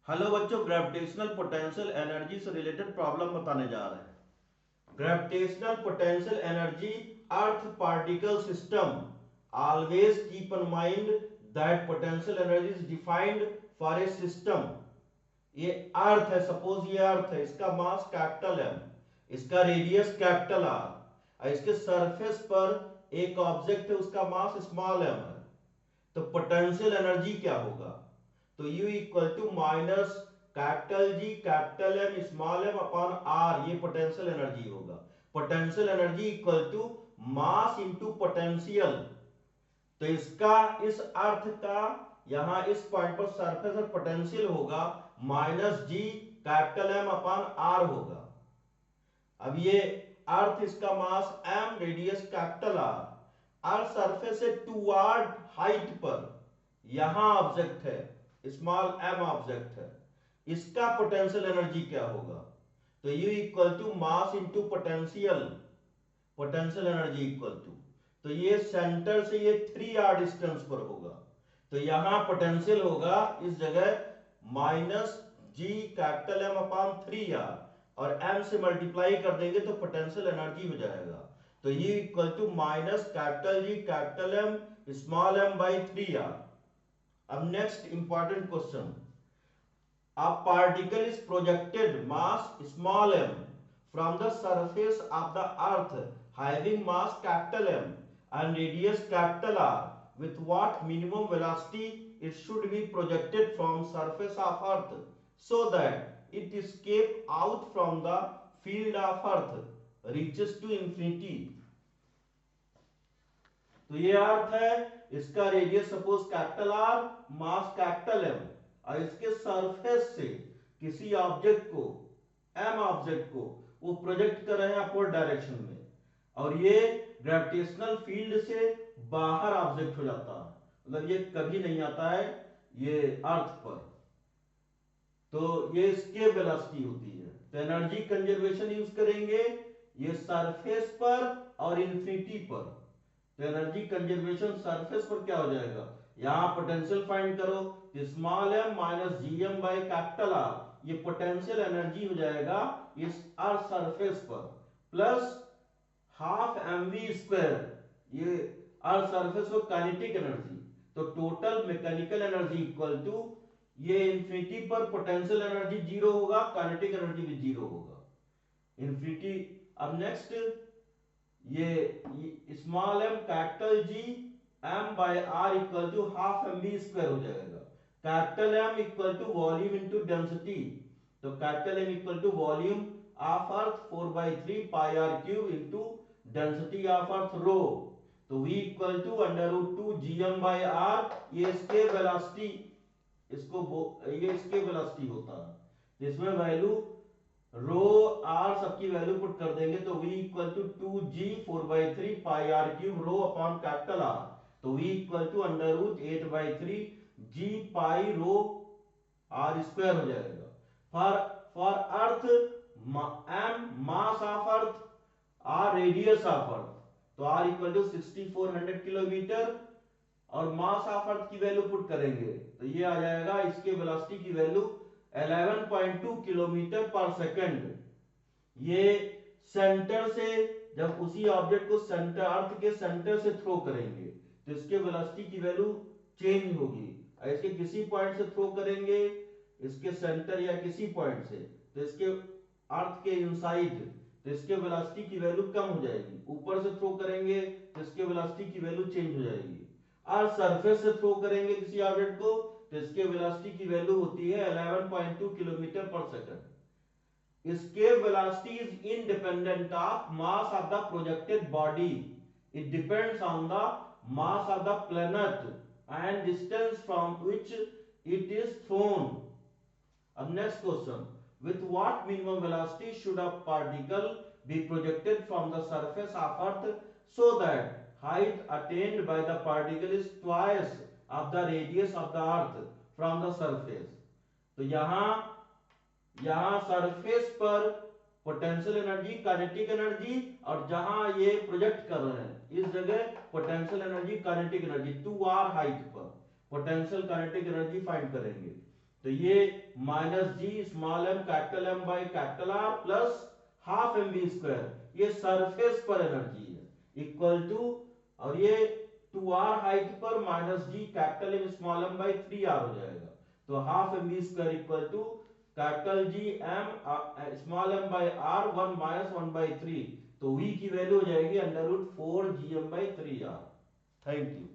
Hello बच्चों, gravitational potential energy से related problem बताने जा रहे हैं। Gravitational potential energy earth particle system always keep in mind that potential energy is defined for a system. ये earth है, suppose ये अर्थ है, इसका मास कैपिटल एम, इसका रेडियस कैपिटल आर और इसके सरफेस पर एक ऑब्जेक्ट है, उसका मास स्मॉल एम है। तो पोटेंशियल एनर्जी क्या होगा? तो U equal to minus capital G capital M small M upon R, ये पोटेंशियल एनर्जी होगा। Potential energy equal to mass into potential. तो इसका इस अर्थ का यहां इस पॉइंट पर सरफेस और पोटेंशियल होगा minus G capital M upon R होगा। अब ये अर्थ, इसका mass M, radius capital R, earth surface से टूवर्ड हाइट पर यहां ऑब्जेक्ट है, स्मॉल एम ऑब्जेक्ट है, इसका पोटेंशियल एनर्जी क्या होगा? तो U equal to mass into potential, potential energy equal to, तो ये सेंटर से ये 3r डिस्टेंस पर होगा। तो यहां पोटेंशियल होगा इस जगह minus G capital M upon 3r और m से मल्टीप्लाई कर देंगे तो पोटेंशियल एनर्जी हो जाएगा। तो ये equal to minus capital G capital M small m by 3r। अब next important question, a particle is projected mass small m from the surface of the earth having mass capital M and radius capital R, with what minimum velocity it should be projected from surface of earth so that it escape out from the field of earth reaches to infinity। तो ये earth है, इसका radius suppose capital R, mass capital M और इसके surface से किसी object को, M object को वो प्रोजेक्ट कर रहे हैं अपवर्ड डायरेक्शन में और ये ग्रेविटेशनल फील्ड से बाहर ऑब्जेक्ट हो जाता है, मतलब ये कभी नहीं आता है ये अर्थ पर। तो ये इसके वेलोसिटी होती है। तो एनर्जी कंजर्वेशन यूज करेंगे ये सरफेस पर और इंफिनिटी पर। तो एनर्जी कंजर्वेशन सरफेस पर क्या हो जाएगा, यहां पोटेंशियल फाइंड करो, small m minus G M by capital R, ये पोटेंशियल एनर्जी हो जाएगा इस अर्थ सरफेस पर, plus half M V square, ये अर्थ सरफेस पर काइनेटिक एनर्जी। तो total mechanical energy equal to, ये इंफिनिटी पर पोटेंशियल एनर्जी जीरो होगा, काइनेटिक एनर्जी भी जीरो होगा, इंफिनिटी। अब नेक्स्ट ये small m capital G M by R equal to half M V square हो जाएगा। Capital M equal to volume into density, तो capital M equal to volume of earth 4/3 pi R cube into density of earth rho. तो v equal to √2 gm by R, ये इसके velocity, ये इसके velocity होता है। इसमें वैल्यू रो आर सबकी वैल्यू पुट कर देंगे तो v equal to 2g 4/3 pi R cube rho upon capital R. तो v equal to √8/3 g pi rho R square हो जाएगा। For earth M mass of earth, R radius of earth, तो R equal to 6400 kilometre और मास of अर्थ की value put करेंगे तो ये आ जाएगा, इसके वेलोसिटी की वैल्यू 11.2 किलोमीटर पर सेकंड। ये सेंटर से जब उसी ऑब्जेक्ट को सेंटर, अर्थ के सेंटर से थ्रो करेंगे तो इसके वेलोसिटी की वैल्यू चेंज होगी। इसके किसी पॉइंट से थ्रो करेंगे, इसके सेंटर या किसी पॉइंट से, तो इसके अर्थ के इनसाइड, तो इसके वेलोसिटी की वैल्यू कम हो जाएगी। ऊपर से थ्रो करेंगे तो इसके वेलोसिटी की वैल्यू चेंज हो जाएगी। और सरफेस से थ्रो करेंगे किसी ऑब्जेक्ट को तो इसके वेलोसिटी की वैल्यू होती है 11.2 किलोमीटर पर सेकंड। इसके velocity is independent of mass of the projected body, it depends on the mass of the planet and distance from which it is thrown. अब next question, with what minimum velocity should a particle be projected from the surface of earth so that height attained by the particle is twice of the radius of the earth from the surface। तो यहां surface पर potential energy, kinetic energy, और जहां ये project कर रहे हैं इस जगह potential energy, kinetic energy 2r height पर पोटेंशियल काइनेटिक एनर्जी फाइंड करेंगे। तो ये minus G small m capital M by capital R plus half M V square, ये सरफेस पर एनर्जी है, इक्वल टू, और ये 2r हाइट पर minus G capital M small m by 3r हो जाएगा। तो half M V square equal to capital G M small m by R 1 minus 1 by 3, तो v की वैल्यू हो जाएगी under root 4 G M by 3r। Thank you.